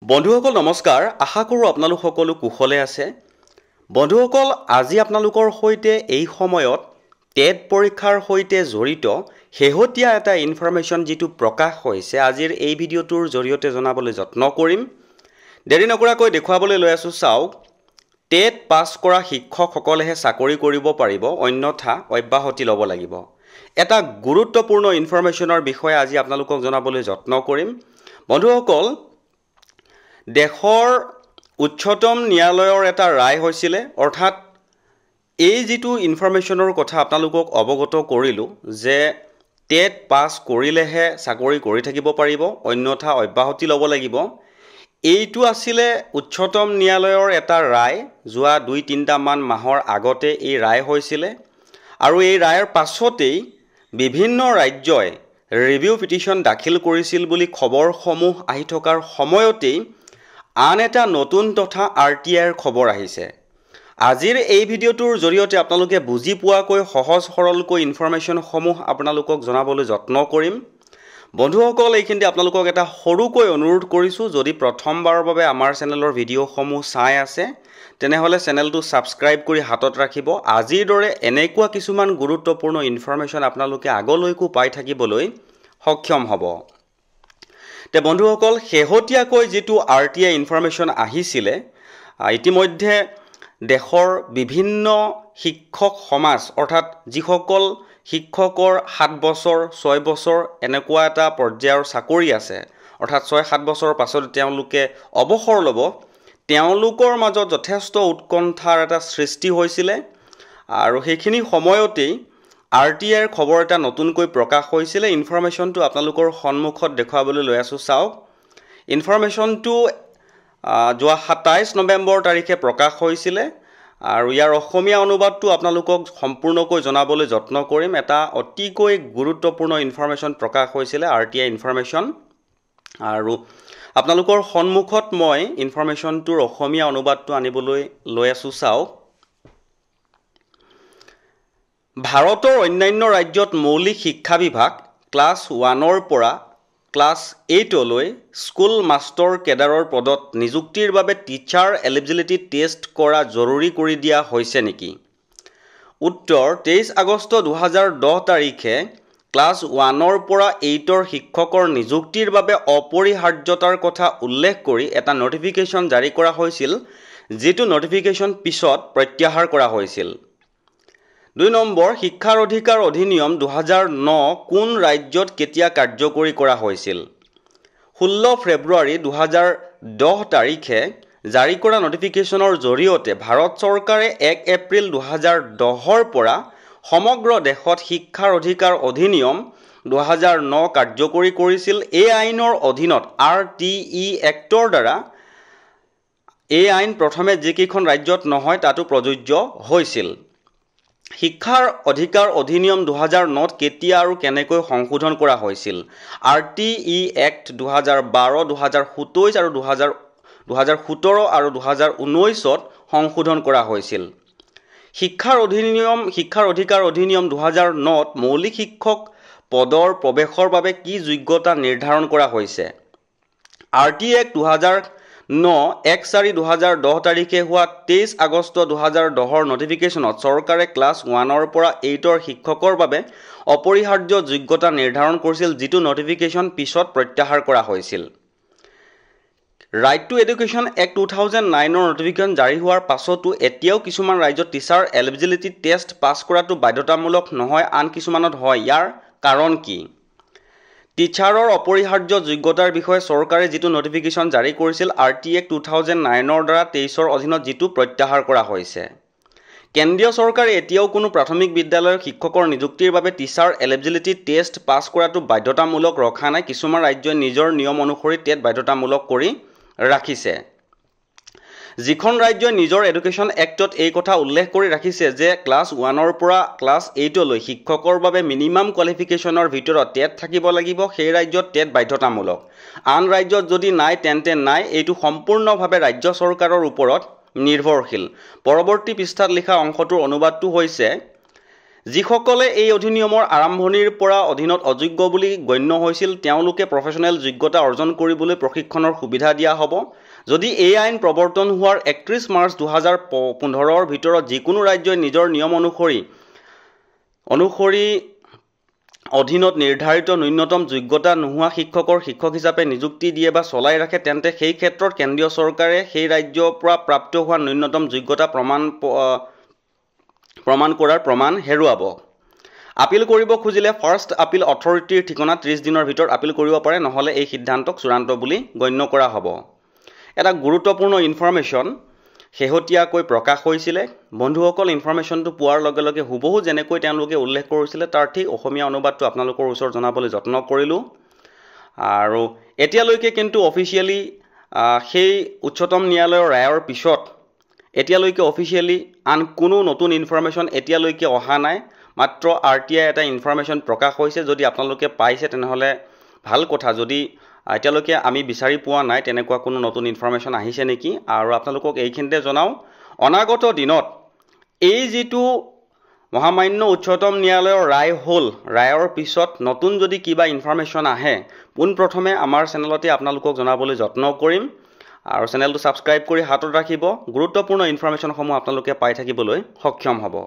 বন্ধুসকল নমস্কাৰ আশা কৰোঁ আপোনালোক সকলো কুশলে আছে বন্ধুসকল আজি আপোনালোকৰ সৈতে এই সময়ত টেট পৰীক্ষাৰ সৈতে জড়িত হেহতিয়া এটা ইনফৰমেশন যেটো প্ৰকাশ হৈছে আজিৰ এই ভিডিওটোৰ জৰিয়তে জনাবলৈ যত্ন কৰিম দেৰি নকৰাকৈ দেখুৱাবলৈ লৈ আছো চাওক টেট পাছ কৰা শিক্ষকসকলেহে চাকৰি কৰিব পাৰিব অন্যথা অব্যাহতি ল'ব লাগিব এটা গুৰুত্বপূৰ্ণ ইনফৰমেশনৰ বিষয়ে আজি আপোনালোকক জনাবলৈ যত্ন কৰিম বন্ধুসকল দেশৰ উচ্চতম ন্যায়ালয়ৰ এটা ৰায় হৈছিল অৰ্থাৎ এই যেটো ইনফৰমেশনৰ কথা আপোনালোকক অৱগত কৰিলো যে টেট পাছ কৰিলেহে চাকৰি কৰি থাকিব পাৰিব অন্যথা অব্যাহতি ল'ব লাগিব এইটো আছিল উচ্চতম ন্যায়ালয়ৰ এটা ৰায় যোৱা 2-3টা মান মাহৰ আগতে এই ৰায় হৈছিল আৰু এই ৰায়ৰ পাছতেই বিভিন্ন ৰাজ্যই ৰিভিউ পিটিশন দাখিল কৰিছিল বুলি খবৰসমূহ আহি থকাৰ সময়তেই আন এটা নতুন তথা আৰটিআইৰ খবৰ আহিছে আজিৰ এই ভিডিওটোৰ জৰিয়তে আপোনালোকে বুজি পোৱাকৈ সহজ সৰলকৈ ইনফৰমেশন সমূহ আপোনালোকক জনাবলৈ যত্ন কৰিম বন্ধুসকল এইখিনি আপোনালোকক এটা সৰুকৈ অনুৰোধ কৰিছো যদি প্ৰথমবাৰৰ বাবে আমাৰ চেনেলৰ ভিডিওসমূহ চাই আছে তেনেহলে চেনেলটো সাবস্ক্ৰাইব কৰি হাতত ৰাখিব আজিৰ দৰে এনেকুৱা কিছুমান গুৰুত্বপূৰ্ণ ইনফৰমেশন আপোনালোকে আগলৈকো পাই থাকিবলৈ সক্ষম হ'ব তে বন্ধুসকল হেহতিয়াকৈ যেটো আৰটিআই ইনফৰমেশন আহিছিল ইতিমধ্যে দেশৰ বিভিন্ন শিক্ষক সমাজ অৰ্থাৎ যিসকল শিক্ষকৰ 7 বছৰ 6 বছৰ এনেকুৱা এটা পৰ্যায়ৰ চাকৰি আছে অৰ্থাৎ 6-7 বছৰৰ পাছত তেওঁলোকে অৱসৰ ল'ব তেওঁলোকৰ মাজত যথেষ্ট উৎকণ্ঠাৰ এটা সৃষ্টি হৈছিল আৰু সেইখিনি সময়তেই আৰটিআইৰ খবৰ এটা নতুনকৈ প্ৰকাশ হৈছিল ইনফৰমেশনটো আপোনালোকৰ সন্মুখত দেখুৱাবলৈ লৈ আছো চাওক ইনফৰমেশনটো যোৱা 27 নৱেম্বৰ তাৰিখে প্ৰকাশ হৈছিল আৰু ইয়াৰ অসমীয়া অনুবাদটো আপোনালোকক সম্পূৰ্ণকৈ জনাবলৈ যত্ন কৰিম এটা অতিকৈ গুৰুত্বপূৰ্ণ ইনফৰমেশন প্ৰকাশ হৈছিল আৰটিআই ইনফৰমেশন আৰু আপোনালোকৰ সন্মুখত মই ইনফৰমেশনটোৰ অসমীয়া অনুবাদটো আনিবলৈ লৈ আছো চাওক ভাৰতৰ অন্যান্য ৰাজ্যত মৌলিক শিক্ষা বিভাগ ক্লাছ 1ৰ পৰা ক্লাছ 8লৈ স্কুল মাস্টাৰ কেডাৰৰ পদত নিযুক্তিৰ বাবে টিচাৰ এলিজিবিলিটি টেষ্ট কৰা জৰুৰী কৰি দিয়া হৈছে নেকি উত্তৰ 23 আগষ্ট 2010 তাৰিখে ক্লাছ 1ৰ পৰা 8ৰ শিক্ষকৰ নিযুক্তিৰ বাবে অপৰিহাৰ্যতাৰ কথা উল্লেখ কৰি এটা নটিফিকেশন জাৰি কৰা হৈছিল যেটো নটিফিকেশন পিছত প্ৰত্যাহাৰ কৰা হৈছিল 2 নম্বৰ শিক্ষাৰ অধিকাৰ অধিনিয়ম 2009 কোন ৰাজ্যত কেতিয়া কাৰ্যকৰী কৰা হৈছিল 16 ফেব্ৰুৱাৰী 2010 তাৰিখে জাৰি কৰা নটিফিকেশনৰ জৰিয়তে ভাৰত চৰকাৰে 1 এপ্ৰিল 2010ৰ পৰা সমগ্ৰ দেশত শিক্ষাৰ অধিকাৰ অধিনিয়ম 2009 কাৰ্যকৰী কৰিছিল এই আইনৰ অধীনত আৰটিই এক্টৰ দ্বাৰা এই আইন প্ৰথমে যিকেইখন ৰাজ্যত নহয় তাতো প্ৰযোজ্য হৈছিল শিক্ষাৰ অধিকাৰ অধিনিয়ম 2009 কেতিয়া আৰু কেনেকৈ সংশোধন কৰা হৈছিল আৰটিই এক্ট 2012 2027 আৰু 2017 আৰু 2019ত সংশোধন কৰা হৈছিল শিক্ষাৰ অধিকাৰ অধিনিয়ম 2009ত মৌলিক শিক্ষক পদৰ প্ৰৱেশৰ বাবে কি যোগ্যতা নিৰ্ধাৰণ কৰা হৈছে আৰটিই এক্ট 2009-1-4-2010 তাৰিখে হোৱা 23 আগষ্ট 2010ৰ নটিফিকেশনত চৰকাৰে ক্লাছ 1ৰ পৰা 8ৰ শিক্ষকৰ বাবে অপৰিহাৰ্য যোগ্যতা নিৰ্ধাৰণ কৰিছিল যেটো নটিফিকেশন পিছত প্ৰত্যাহাৰ কৰা হৈছিল ৰাইট টু এডুকেশন এক্ট 2009ৰ নটিফিকেশন জাৰি হোৱাৰ পাছতো এতিয়াও কিছুমান ৰাজ্যত টিচাৰ এলিজিবিলিটি টেষ্ট পাছ কৰাটো বাধ্যতামূলক নহয় আন কিছুমানত হয় ইয়াৰ কাৰণ কি টিচাৰৰ অপৰিহাৰ্য যোগ্যতাৰ বিষয়ে চৰকাৰে যেটো নটিফিকেশন জাৰি কৰিছিল আৰটিই এক্ট 2009ৰ দ্বাৰা 23ৰ অধীনত যেটো প্ৰত্যাহাৰ কৰা হৈছে কেন্দ্ৰীয় চৰকাৰে এতিয়াও কোনো প্ৰাথমিক বিদ্যালয়ৰ শিক্ষকৰ নিযুক্তিৰ বাবে টিচাৰ এলিজিবিলিটি টেষ্ট পাছ কৰাটো বাধ্যতামূলক ৰখা নাই কিছুমান ৰাজ্যই নিজৰ নিয়ম অনুসৰি টেট বাধ্যতামূলক কৰি ৰাখিছে যিখন ৰাজ্যই নিজৰ এডুকেশন এক্টত এই কথা উল্লেখ কৰি ৰাখিছে যে ক্লাছ 1ৰ পৰা ক্লাছ 8লৈ শিক্ষকৰ বাবে মিনিমাম কোৱালিফিকেশনৰ ভিতৰত টেট থাকিব লাগিব সেই ৰাজ্যত টেট বাধ্যতামূলক আন ৰাজ্যত যদি নাই তেন্তে নাই এইটো সম্পূৰ্ণভাৱে ৰাজ্য চৰকাৰৰ ওপৰত নিৰ্ভৰশীল পৰৱৰ্তী পৃষ্ঠাত লিখা অংশটোৰ অনুবাদটো হৈছে যিসকলে এই অধিনিয়মৰ আৰম্ভণিৰ পৰা অধীনত অযোগ্য বুলি গণ্য হৈছিল তেওঁলোকে প্ৰফেশ্যনেল যোগ্যতা অৰ্জন কৰিবলৈ প্ৰশিক্ষণৰ সুবিধা দিয়া হ'ব। যদি এই আইন প্ৰৱৰ্তন হোৱাৰ 31 মাৰ্চ 2015ৰ ভিতৰত যিকোনো ৰাজ্যই নিজৰ নিয়ম অনুসৰি অধীনত নিৰ্ধাৰিত ন্যূনতম যোগ্যতা নোহোৱা শিক্ষকৰ শিক্ষক হিচাপে নিযুক্তি দিয়ে বা চলাই ৰাখে, তেন্তে সেই ক্ষেত্ৰত কেন্দ্ৰীয় চৰকাৰে সেই ৰাজ্যৰ পৰা প্ৰাপ্ত হোৱা ন্যূনতম যোগ্যতা প্ৰমাণ কৰাৰ প্ৰমাণ হেৰুৱাব। আপিল কৰিব খুজিলে ফাৰ্ষ্ট আপিল অথৰিটিৰ ঠিকনা 30 দিনৰ ভিতৰত আপিল কৰিব পাৰে, নহ'লে এই সিদ্ধান্তক চূড়ান্ত বুলি গণ্য কৰা হ'ব। এটা গুৰুত্বপূৰ্ণ ইনফৰমেশ্যন শেহতীয়াকৈ প্ৰকাশ হৈছিলে। বন্ধুসকল, ইনফৰমেশ্যনটো পোৱাৰ লগে লগে হুবহু যেনেকৈ তেওঁলোকে উল্লেখ কৰিছিলে তাৰ ঠিক অসমীয়া অনুবাদটো আপোনালোকৰ ওচৰত জনাবলৈ যত্ন কৰিলোঁ। আৰু এতিয়ালৈকে কিন্তু অফিচিয়েলি সেই উচ্চতম ন্যায়ালয়ৰ ৰায়ৰ পিছত এতিয়ালৈকে অফিচিয়েলি আন কোনো নতুন ইনফৰমেশ্যন এতিয়ালৈকে অহা নাই। মাত্ৰ RTI এটা ইনফৰমেশ্যন প্ৰকাশ হৈছে। যদি আপোনালোকে পাইছে তেনেহ'লে ভাল কথা। যদি এতিয়ালৈকে আমি বিচাৰি পোৱা নাই তেনেকুৱা কোনো নতুন ইনফৰমেশ্যন আহিছে নেকি, আৰু আপোনালোকক এইখিনিতে জনাওঁ, অনাগত দিনত এই যিটো মহামান্য উচ্চতম ন্যায়ালয়ৰ ৰায় হ'ল, ৰায়ৰ পিছত নতুন যদি কিবা ইনফৰমেশ্যন আহে পোনপ্ৰথমে আমাৰ চেনেলতে আপোনালোকক জনাবলৈ যত্ন কৰিম। আৰু চেনেলটো ছাবস্ক্ৰাইব কৰি হাতত ৰাখিব। গুৰুত্বপূৰ্ণ ইনফৰমেশ্যনসমূহ আপোনালোকে পাই থাকিবলৈ সক্ষম হ'ব।